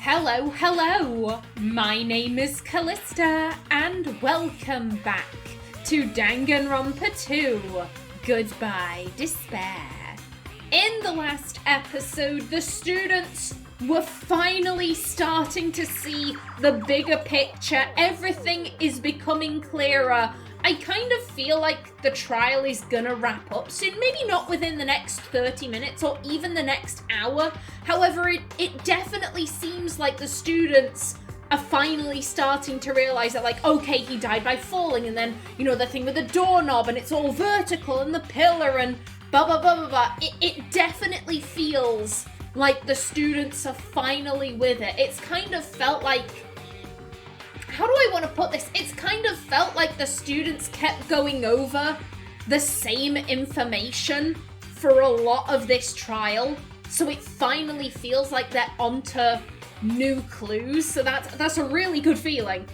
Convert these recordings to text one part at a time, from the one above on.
Hello, hello! My name is Callista, and welcome back to Danganronpa 2, Goodbye Despair. In the last episode, the students were finally starting to see the bigger picture. Everything is becoming clearer. I kind of feel like the trial is gonna wrap up soon. Maybe not within the next 30 minutes or even the next hour. However, it definitely seems like the students are finally starting to realize that, like, okay, he died by falling, and then, you know, the thing with the doorknob, and it's all vertical, and the pillar, and blah, blah, blah, blah, blah. It definitely feels like the students are finally with it. It's kind of felt like... How do I want to put this? It's kind of felt like the students kept going over the same information for a lot of this trial. So it finally feels like they're onto new clues. So that's a really good feeling.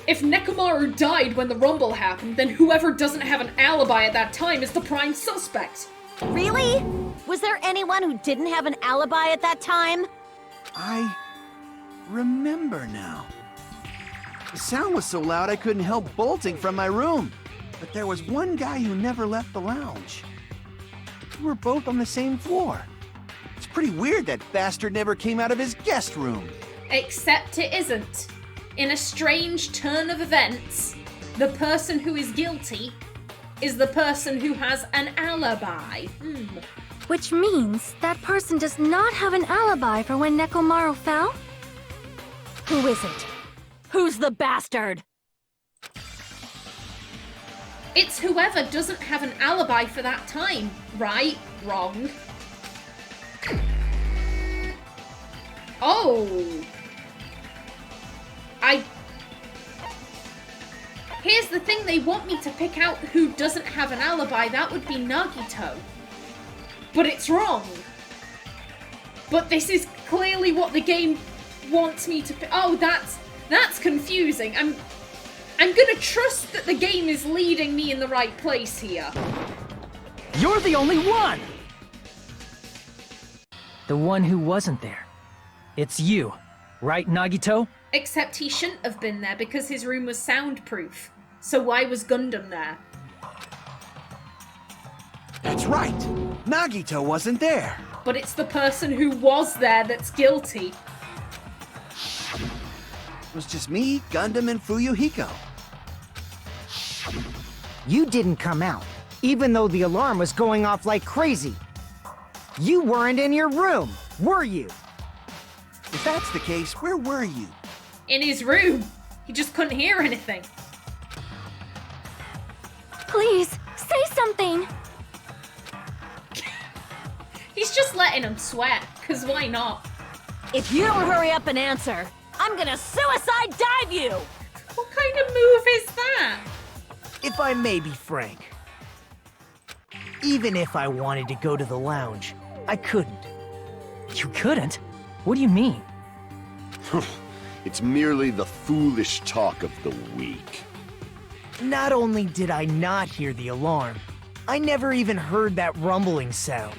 If Nekomaru died when the rumble happened, then whoever doesn't have an alibi at that time is the prime suspect. Really? Was there anyone who didn't have an alibi at that time? I remember now. The sound was so loud I couldn't help bolting from my room. But there was one guy who never left the lounge. We were both on the same floor. It's pretty weird that bastard never came out of his guest room. Except it isn't. In a strange turn of events, the person who is guilty is the person who has an alibi. Which means that person does not have an alibi for when Nekomaru fell? Who is it? Who's the bastard? It's whoever doesn't have an alibi for that time. Right? Wrong. Oh. Here's the thing, they want me to pick out who doesn't have an alibi. That would be Nagito. But it's wrong. But this is clearly what the game wants me to pick. Oh, that's confusing. I'm gonna trust that the game is leading me in the right place here. You're the only one! The one who wasn't there. It's you, right, Nagito? Except he shouldn't have been there because his room was soundproof. So why was Gundham there? That's right. Nagito wasn't there. But it's the person who was there that's guilty. It was just me, Gundham, and Fuyuhiko. You didn't come out, even though the alarm was going off like crazy. You weren't in your room, were you? If that's the case, where were you? In his room. He just couldn't hear anything. Please, say something! He's just letting him sweat, because why not? If you don't hurry up and answer, I'm gonna suicide dive you! What kind of move is that? If I may be frank, even if I wanted to go to the lounge, I couldn't. You couldn't? What do you mean? It's merely the foolish talk of the weak. Not only did I not hear the alarm, I never even heard that rumbling sound.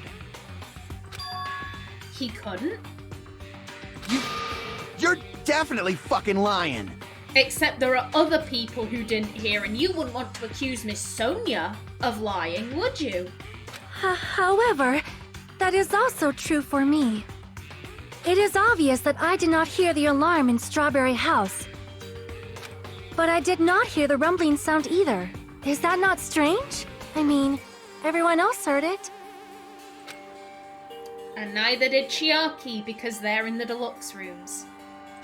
He couldn't? You're definitely fucking lying. Except there are other people who didn't hear, and you wouldn't want to accuse Miss Sonia of lying, would you? However, that is also true for me. It is obvious that I did not hear the alarm in Strawberry House. But I did not hear the rumbling sound either. Is that not strange? I mean, everyone else heard it. And neither did Chiaki, because they're in the deluxe rooms.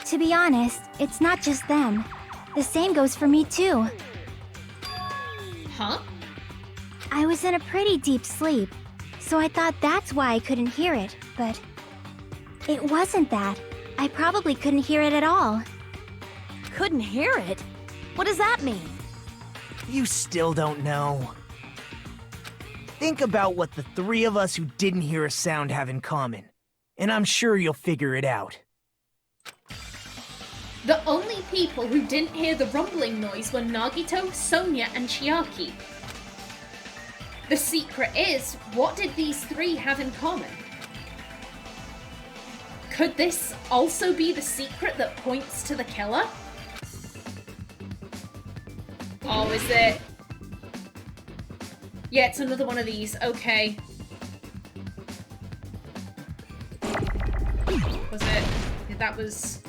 To be honest, it's not just them. The same goes for me too. Huh? I was in a pretty deep sleep, so I thought that's why I couldn't hear it, but... it wasn't that. I probably couldn't hear it at all. Couldn't hear it? What does that mean? You still don't know. Think about what the three of us who didn't hear a sound have in common, and I'm sure you'll figure it out. The only people who didn't hear the rumbling noise were Nagito, Sonia, and Chiaki. The secret is, what did these three have in common? Could this also be the secret that points to the killer? Oh, is it? Yeah, it's another one of these. Okay. Was it? That was...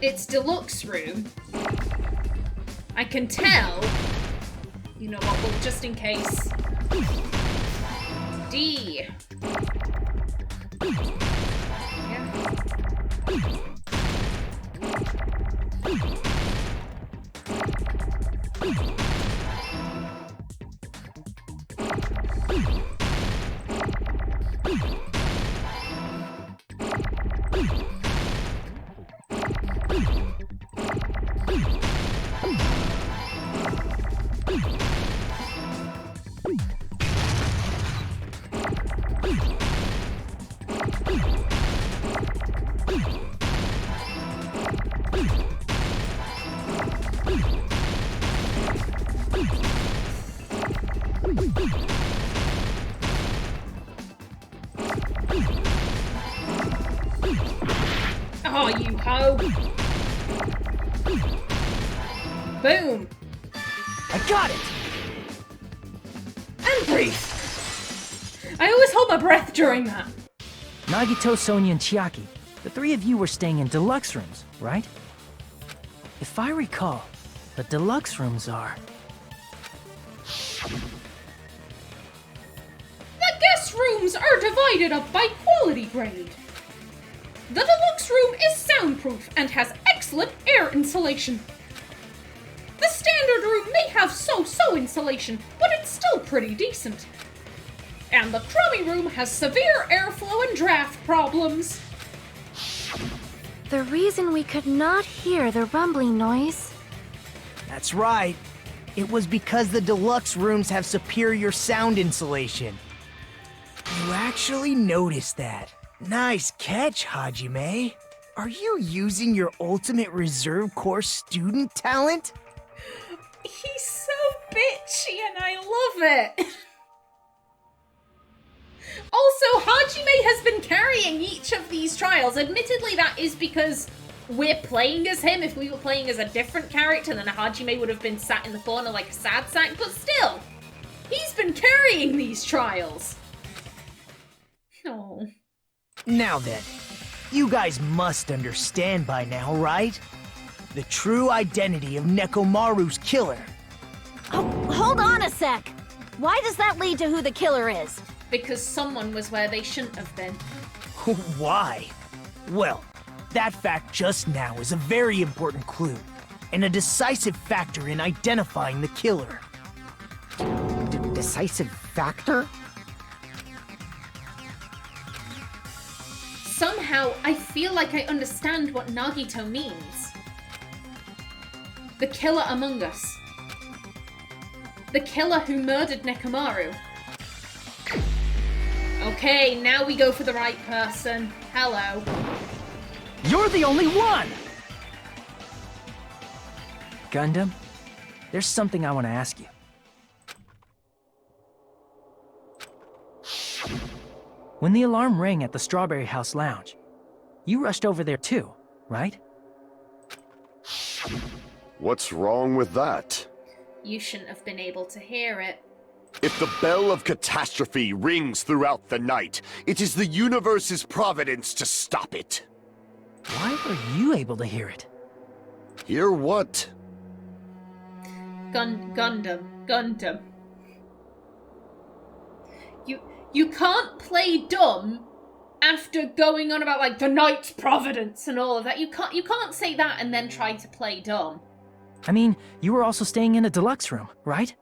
It's deluxe room. I can tell. You know what, well, just in case. D. Yeah. Oh, you hoe! Boom! I got it! And breathe! I always hold my breath during that. Nagito, Sonia, and Chiaki, the three of you were staying in deluxe rooms, right? If I recall, the deluxe rooms are... The guest rooms are divided up by quality grade. The deluxe room is soundproof and has excellent air insulation. The standard room may have so-so insulation, but it's still pretty decent. And the crummy room has severe airflow and draft problems. The reason we could not hear the rumbling noise... That's right. It was because the deluxe rooms have superior sound insulation. You actually noticed that. Nice catch, Hajime. Are you using your ultimate reserve corps student talent? He's so bitchy and I love it. Also, Hajime has been carrying each of these trials. Admittedly, that is because we're playing as him. If we were playing as a different character, then Hajime would have been sat in the corner like a sad sack. But still, he's been carrying these trials. Oh. Now then, you guys must understand by now, right? The true identity of Nekomaru's killer. Oh, hold on a sec. Why does that lead to who the killer is? Because someone was where they shouldn't have been. Why? Well, that fact just now is a very important clue, and a decisive factor in identifying the killer. Decisive factor? Somehow, I feel like I understand what Nagito means. The killer among us. The killer who murdered Nekomaru. Okay, now we go for the right person. Hello. You're the only one! Gundham, there's something I want to ask you. When the alarm rang at the Strawberry House Lounge, you rushed over there too, right? What's wrong with that? You shouldn't have been able to hear it. If the bell of catastrophe rings throughout the night, it is the universe's providence to stop it. Why were you able to hear it? Hear what? Gundham. You can't play dumb after going on about like the night's providence and all of that. You can't say that and then try to play dumb. I mean, you were also staying in a deluxe room, right?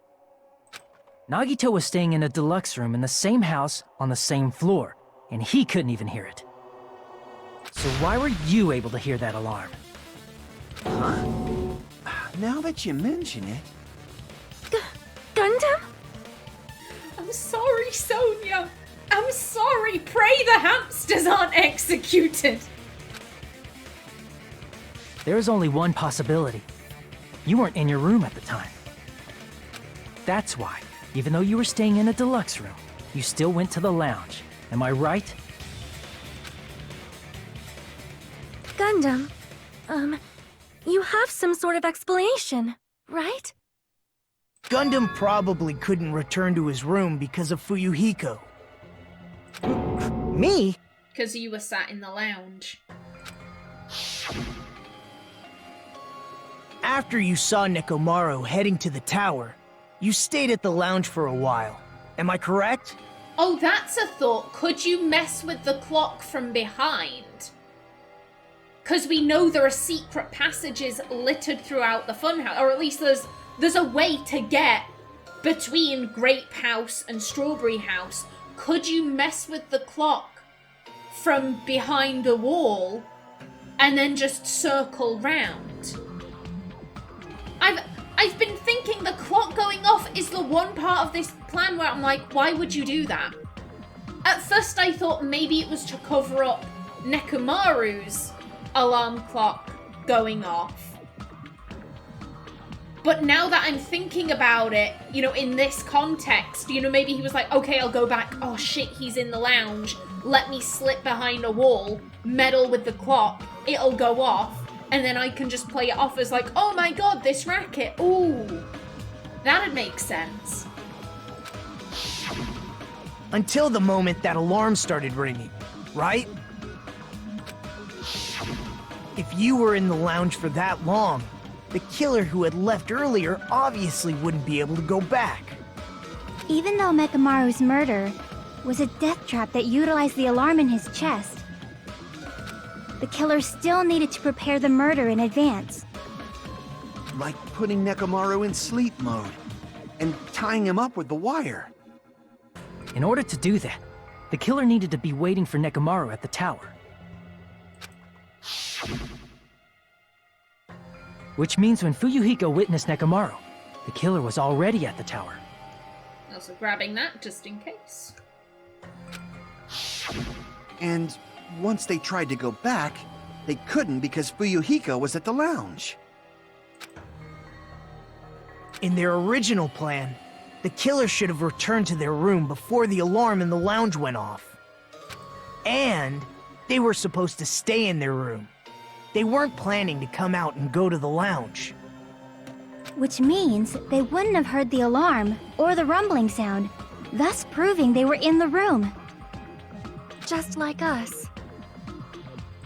Nagito was staying in a deluxe room in the same house on the same floor, and he couldn't even hear it. So why were you able to hear that alarm? Huh? Now that you mention it... Gundham? I'm sorry, Sonia. I'm sorry. Pray the hamsters aren't executed. There is only one possibility. You weren't in your room at the time. That's why Even though you were staying in a deluxe room, you still went to the lounge. Am I right? Gundham, you have some sort of explanation, right? Gundham probably couldn't return to his room because of Fuyuhiko. Me? Because you were sat in the lounge. After you saw Nekomaru heading to the tower, you stayed at the lounge for a while. Am I correct? Oh, that's a thought. Could you mess with the clock from behind? Because we know there are secret passages littered throughout the funhouse, or at least there's a way to get between Grape House and Strawberry House. Could you mess with the clock from behind the wall and then just circle round? I've been thinking the clock going off is the one part of this plan where I'm like, why would you do that? At first I thought maybe it was to cover up Nekomaru's alarm clock going off. But now that I'm thinking about it, you know, in this context, you know, maybe he was like, okay, I'll go back. Oh shit, he's in the lounge. Let me slip behind a wall, meddle with the clock, it'll go off, and then I can just play it off as like, oh my god, this racket, ooh. That'd make sense. Until the moment that alarm started ringing, right? If you were in the lounge for that long, the killer who had left earlier obviously wouldn't be able to go back. Even though Mekamaru's murder was a death trap that utilized the alarm in his chest, the killer still needed to prepare the murder in advance. Like putting Nekomaru in sleep mode and tying him up with the wire. In order to do that, the killer needed to be waiting for Nekomaru at the tower. Which means when Fuyuhiko witnessed Nekomaru, the killer was already at the tower. Also grabbing that just in case. And once they tried to go back, they couldn't because Fuyuhiko was at the lounge. In their original plan, the killer should have returned to their room before the alarm in the lounge went off. And they were supposed to stay in their room. They weren't planning to come out and go to the lounge. Which means they wouldn't have heard the alarm or the rumbling sound, thus proving they were in the room. Just like us.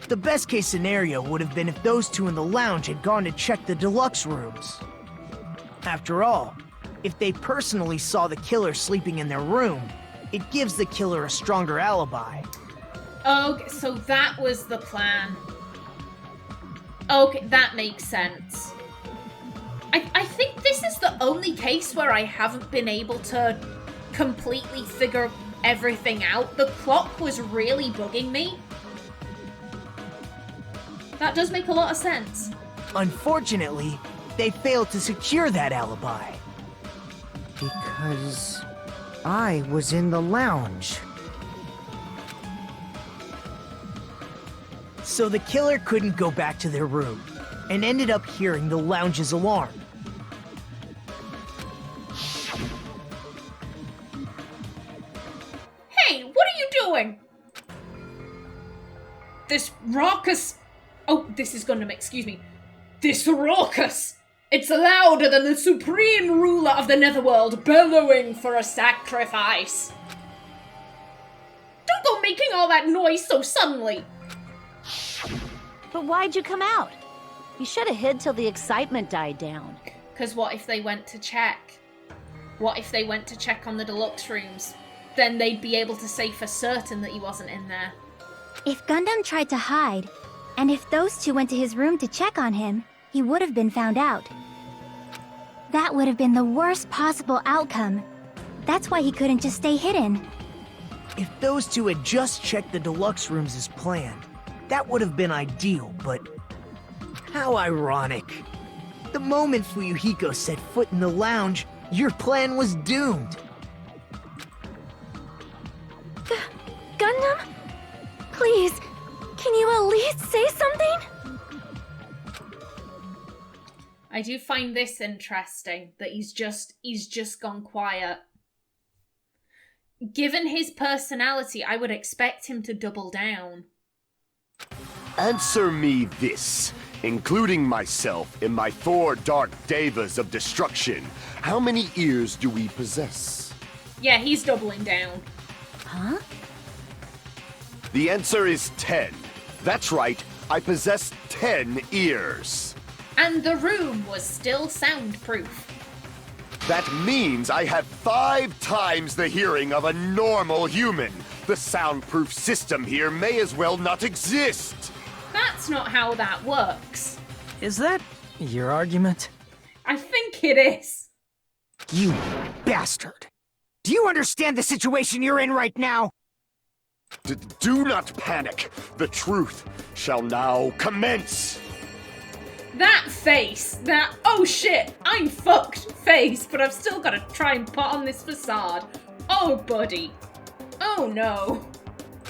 The best case scenario would have been if those two in the lounge had gone to check the deluxe rooms. After all, if they personally saw the killer sleeping in their room, it gives the killer a stronger alibi. Okay, so that was the plan. Okay, that makes sense. I think this is the only case where I haven't been able to completely figure everything out. The clock was really bugging me. That does make a lot of sense. Unfortunately, they failed to secure that alibi. Because I was in the lounge. So the killer couldn't go back to their room, and ended up hearing the lounge's alarm. Hey, what are you doing? This raucous... Oh, this is Gundham, excuse me. This raucous! It's louder than the supreme ruler of the netherworld bellowing for a sacrifice. Don't go making all that noise so suddenly. But why'd you come out? You should have hid till the excitement died down. Because what if they went to check? What if they went to check on the deluxe rooms? Then they'd be able to say for certain that he wasn't in there. If Gundham tried to hide, and if those two went to his room to check on him, he would have been found out. That would have been the worst possible outcome. That's why he couldn't just stay hidden. If those two had just checked the deluxe rooms as planned, that would have been ideal, but how ironic. The moment Fuyuhiko set foot in the lounge, your plan was doomed. Gundham? Please, can you at least say something? I do find this interesting, that he's just gone quiet. given his personality, I would expect him to double down. Answer me this. Including myself in my 4 dark devas of destruction, how many ears do we possess? Yeah, he's doubling down. Huh? The answer is 10. That's right, I possess 10 ears. And the room was still soundproof. That means I have 5 times the hearing of a normal human. The soundproof system here may as well not exist. That's not how that works. Is that your argument? I think it is. You bastard! Do you understand the situation you're in right now? Do not panic. The truth shall now commence. That face, that oh shit, I'm fucked face, but I've still got to try and put on this facade. Oh, buddy. Oh no.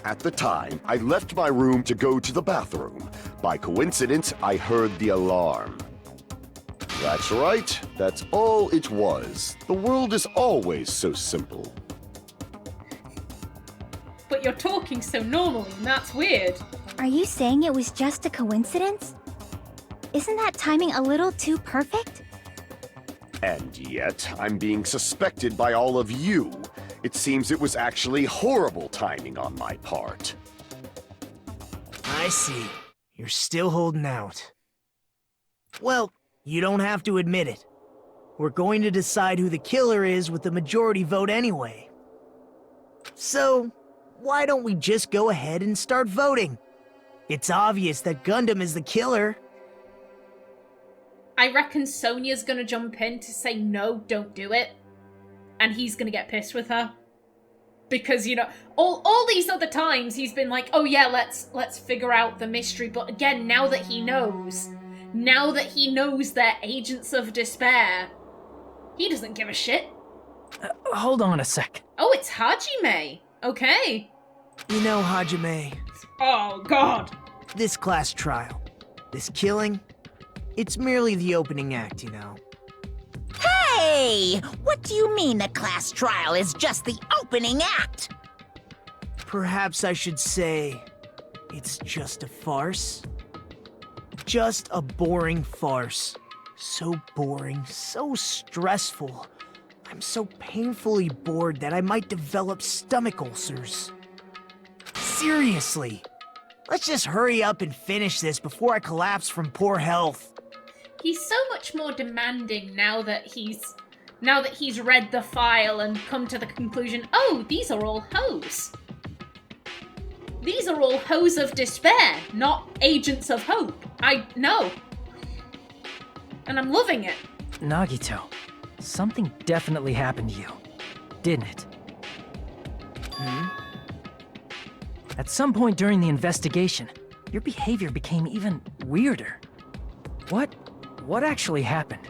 At the time, I left my room to go to the bathroom. By coincidence, I heard the alarm. That's right, that's all it was. The world is always so simple. But you're talking so normally, and that's weird. Are you saying it was just a coincidence? Isn't that timing a little too perfect? And yet, I'm being suspected by all of you. It seems it was actually horrible timing on my part. I see. You're still holding out. Well, you don't have to admit it. We're going to decide who the killer is with the majority vote anyway. So, why don't we just go ahead and start voting? It's obvious that Gundham is the killer. I reckon Sonia's gonna jump in to say no, don't do it. And he's gonna get pissed with her. Because, you know, all these other times he's been like, oh yeah, let's figure out the mystery. But again, now that he knows they're agents of despair, he doesn't give a shit. Hold on a sec. Oh, it's Hajime. Okay. You know, Hajime, Oh, God. this class trial, this killing, it's merely the opening act, you know. Hey! What do you mean the class trial is just the opening act? Perhaps I should say, it's just a farce. Just a boring farce. So boring, so stressful. I'm so painfully bored that I might develop stomach ulcers. Seriously, let's just hurry up and finish this before I collapse from poor health. He's so much more demanding now that he's read the file and come to the conclusion, oh, these are all hoes. These are all hoes of despair, not agents of hope. I know. And I'm loving it. Nagito, something definitely happened to you, didn't it? At some point during the investigation, your behavior became even weirder. What actually happened?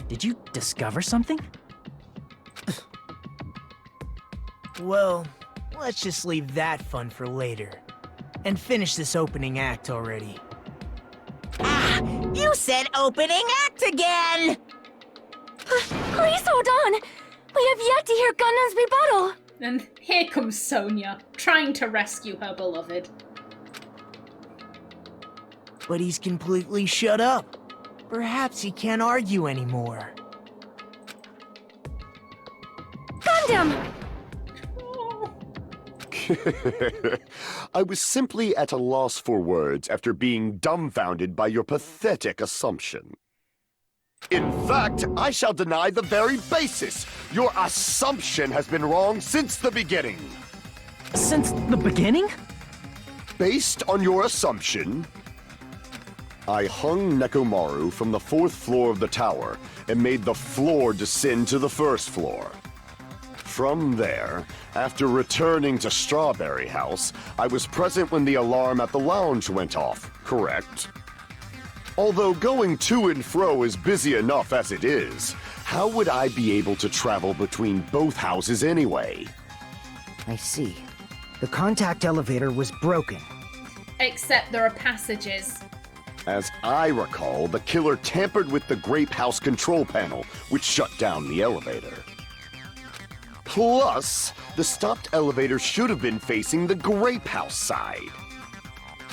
Did you discover something? Well, let's just leave that fun for later. And finish this opening act already. Ah, you said opening act again! Please hold on! We have yet to hear Gundam's rebuttal! And here comes Sonia, trying to rescue her beloved. But he's completely shut up. Perhaps he can't argue anymore. Gundam! I was simply at a loss for words after being dumbfounded by your pathetic assumption. In fact, I shall deny the very basis. Your assumption has been wrong since the beginning. Since the beginning? Based on your assumption, I hung Nekomaru from the 4th floor of the tower and made the floor descend to the 1st floor. From there, after returning to Strawberry House, I was present when the alarm at the lounge went off, correct? Although going to and fro is busy enough as it is, how would I be able to travel between both houses anyway? I see. The contact elevator was broken. Except there are passages. As I recall, the killer tampered with the Grape House control panel, which shut down the elevator. Plus, the stopped elevator should have been facing the grape house side.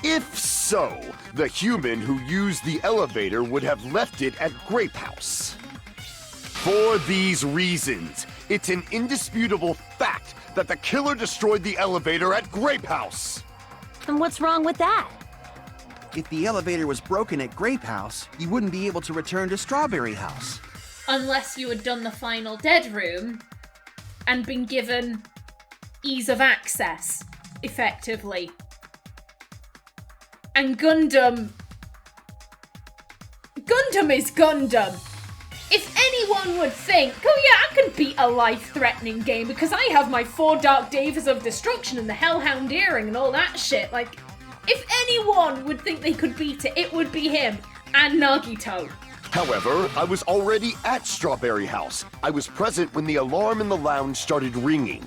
If so, the human who used the elevator would have left it at Grape House. For these reasons, it's an indisputable fact that the killer destroyed the elevator at Grape House. And what's wrong with that? If the elevator was broken at Grape House, you wouldn't be able to return to Strawberry House. Unless you had done the final dead room and been given ease of access, effectively. And Gundham is Gundham. If anyone would think, oh yeah, I can beat a life-threatening game because I have my 4 Dark Davers of Destruction and the Hellhound Earring and all that shit, like, if anyone would think they could beat it, it would be him and Nagito. However, I was already at Strawberry House. I was present when the alarm in the lounge started ringing.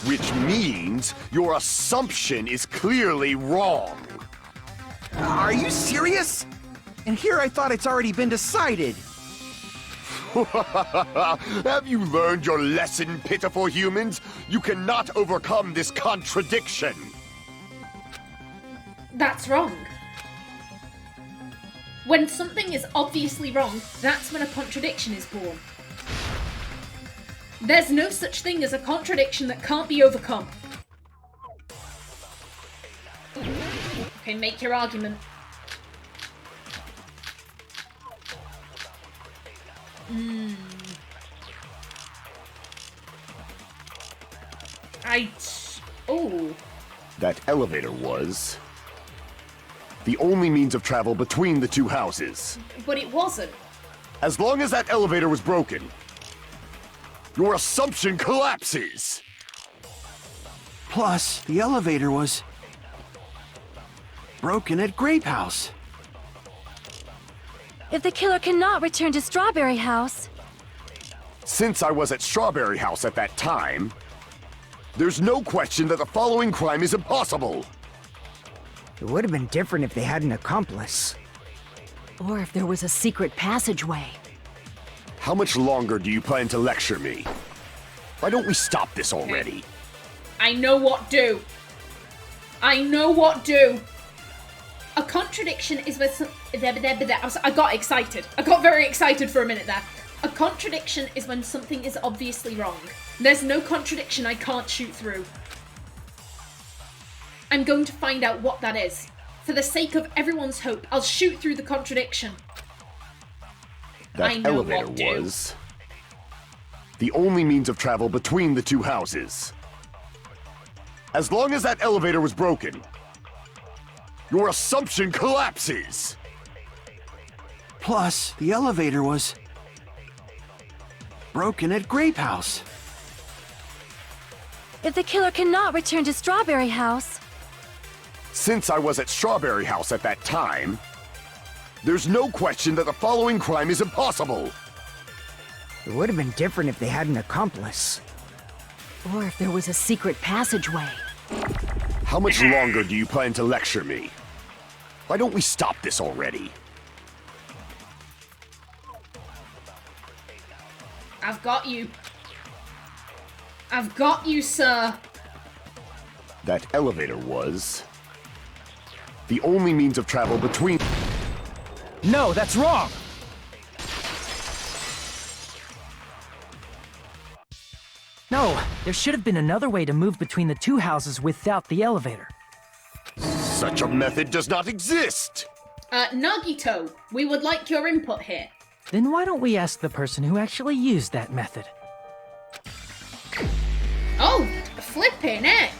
Which means your assumption is clearly wrong. Are you serious? And here I thought it's already been decided. Have you learned your lesson, pitiful humans? You cannot overcome this contradiction. That's wrong. When something is obviously wrong, that's when a contradiction is born. There's no such thing as a contradiction that can't be overcome. Okay, make your argument. Oh. That elevator was the only means of travel between the two houses. But it wasn't. As long as that elevator was broken, your assumption collapses. Plus, the elevator was broken at Grape House. If the killer cannot return to Strawberry House, Since I was at Strawberry House at that time, there's no question that the following crime is impossible. It would have been different if they had an accomplice. Or if there was a secret passageway. How much longer do you plan to lecture me? Why don't we stop this already? I know what do. I know what do. A contradiction is when I got excited. I got very excited for a minute there. A contradiction is when something is obviously wrong. There's no contradiction I can't shoot through. I'm going to find out what that is. For the sake of everyone's hope, I'll shoot through the contradiction. That elevator was the only means of travel between the two houses. As long as that elevator was broken, your assumption collapses. Plus, the elevator was broken at Grape House. if the killer cannot return to Strawberry House, Since I was at Strawberry House at that time, there's no question that the following crime is impossible. It would have been different if they had an accomplice. Or if there was a secret passageway. How much longer do you plan to lecture me? Why don't we stop this already? I've got you. I've got you, sir. That elevator was the only means of travel between... No, that's wrong! No, there should have been another way to move between the two houses without the elevator. Such a method does not exist! Nagito, we would like your input here. Then why don't we ask the person who actually used that method? Oh, flipping heck.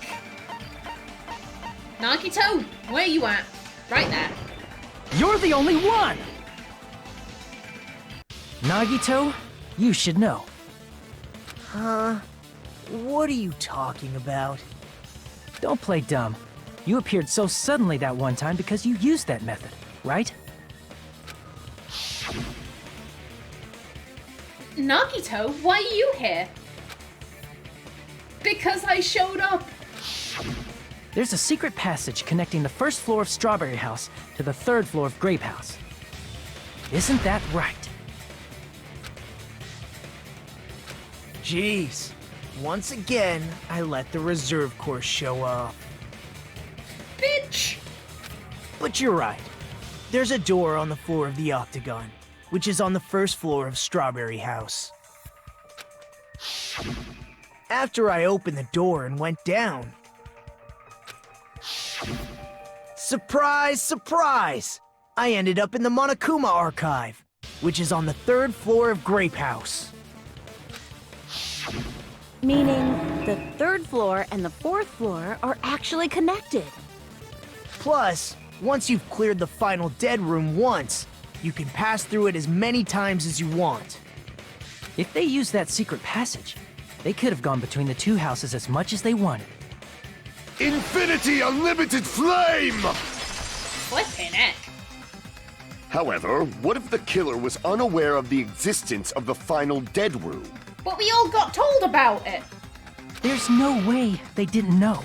Nagito, where you at? Right there. You're the only one! Nagito, you should know. What are you talking about? Don't play dumb. You appeared so suddenly that one time because you used that method, right? Nagito, why are you here? Because I showed up. There's a secret passage connecting the first floor of Strawberry House to the third floor of Grape House. Isn't that right? Jeez, Once again, I let the reserve course show up. Bitch! But you're right. There's a door on the floor of the octagon, which is on the first floor of Strawberry House. After I opened the door and went down... Surprise, surprise! I ended up in the Monokuma Archive, which is on the third floor of Grape House. Meaning, the third floor and the fourth floor are actually connected. Plus, once you've cleared the final dead room once, you can pass through it as many times as you want. If they used that secret passage, they could have gone between the two houses as much as they wanted. Infinity Unlimited Flame! Flipping it. However, what if the killer was unaware of the existence of the final dead room? But we all got told about it. There's no way they didn't know.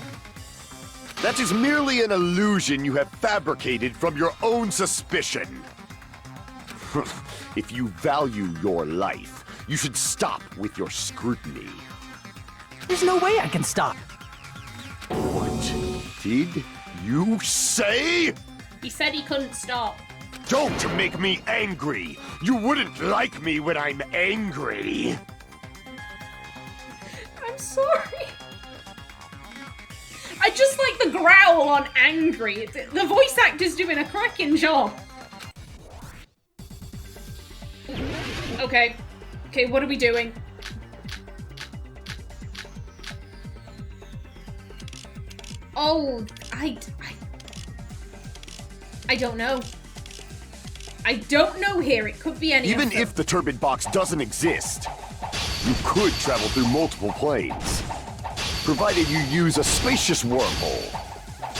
That is merely an illusion you have fabricated from your own suspicion. If you value your life, you should stop with your scrutiny. There's no way I can stop. What did you say? He said he couldn't stop. Don't make me angry! You wouldn't like me when I'm angry! I'm sorry. I just like the growl on angry. The voice actor's doing a cracking job. Okay. Okay, what are we doing? Oh, I don't know. I don't know here. It could be any Even of them. if the turbid box doesn't exist, you could travel through multiple planes, provided you use a spacious wormhole.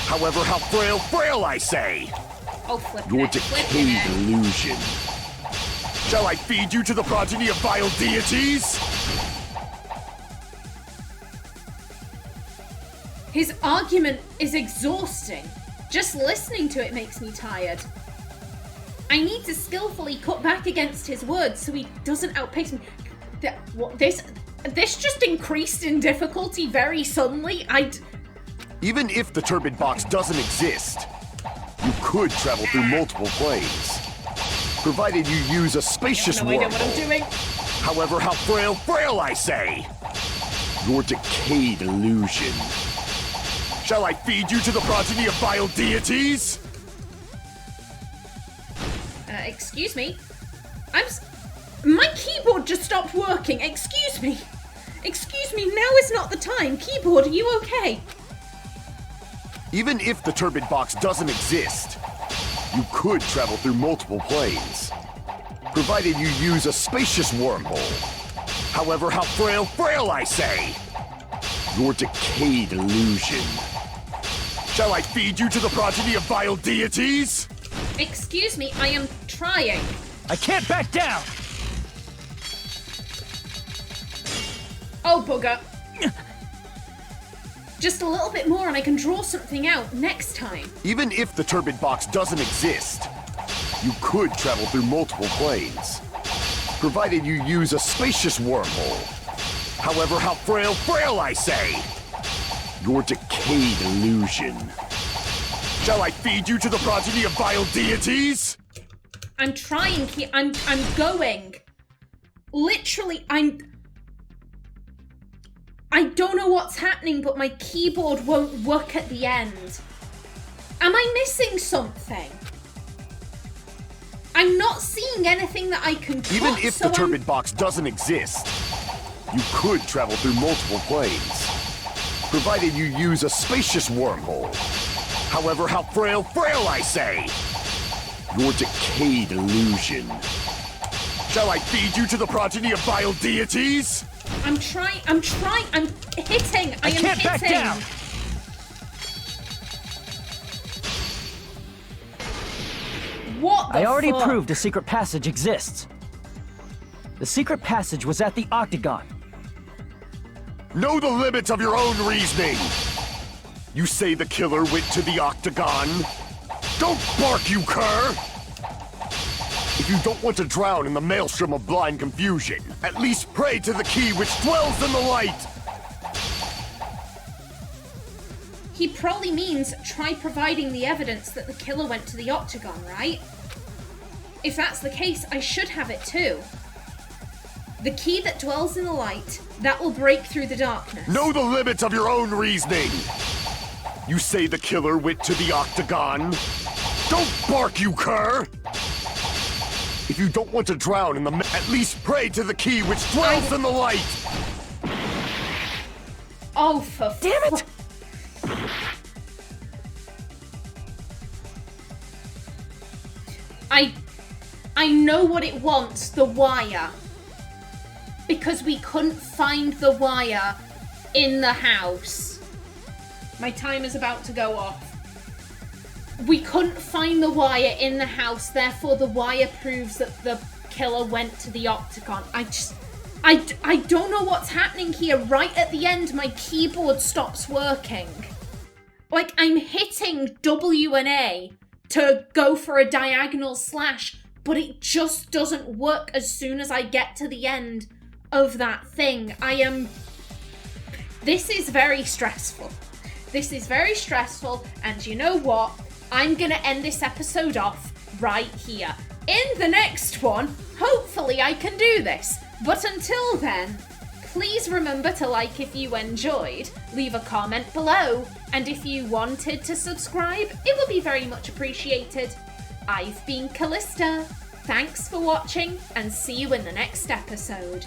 However, how frail I say! Oh, flip Your it, flipping decayed it. illusion. Shall I feed you to the progeny of vile deities? His argument is exhausting. Just listening to it makes me tired. I need to skillfully cut back against his words so he doesn't outpace me. This just increased in difficulty very suddenly. Even if the turbid box doesn't exist, you could travel through multiple planes, provided you use a spacious I don't know what I'm wormhole. doing. However, how frail I say! Your decayed illusion. Shall I feed you to the progeny of vile deities? Excuse me? My keyboard just stopped working. Excuse me. Excuse me, now is not the time. Keyboard, are you okay? Even if the turbid box doesn't exist, you could travel through multiple planes, provided you use a spacious wormhole. However, how frail I say! Your decayed illusion. Shall I feed you to the progeny of vile deities? Excuse me, I am trying. I can't back down! Oh, bugger. Just a little bit more and I can draw something out next time. Even if the turbid box doesn't exist, you could travel through multiple planes, provided you use a spacious wormhole. However, how frail I say! Your decayed illusion. Shall I feed you to the progeny of vile deities? I'm trying, I'm going. Literally, I don't know what's happening, but my keyboard won't work at the end. Am I missing something? I'm not seeing anything that I can cut, Even if so the turbid box doesn't exist, you could travel through multiple planes, provided you use a spacious wormhole. However, how frail I say! Your decayed illusion. Shall I feed you to the progeny of vile deities? I'm hitting, I am can't hitting. back down. What the I already fuck? proved a secret passage exists. The secret passage was at the octagon. Know the limits of your own reasoning! You say the killer went to the octagon? Don't bark, you cur! If you don't want to drown in the maelstrom of blind confusion, at least pray to the key which dwells in the light! he probably means try providing the evidence that the killer went to the octagon, right? If that's the case, I should have it too. The key that dwells in the light, that will break through the darkness. Know the limits of your own reasoning! You say the killer went to the octagon? Don't bark, you cur! If you don't want to drown in the at least pray to the key which dwells in the light! Oh, for Damn it! I know what it wants, the wire. Because we couldn't find the wire in the house. My timer's about to go off. We couldn't find the wire in the house, therefore the wire proves that the killer went to the octagon. I don't know what's happening here. Right at the end, my keyboard stops working. Like, I'm hitting W and A to go for a diagonal slash, but it just doesn't work as soon as I get to the end of that thing. This is very stressful. This is very stressful, and you know what? I'm gonna end this episode off right here. In the next one, hopefully I can do this. But until then, please remember to like if you enjoyed, leave a comment below, and if you wanted to subscribe, it would be very much appreciated. I've been Callista. Thanks for watching, and see you in the next episode.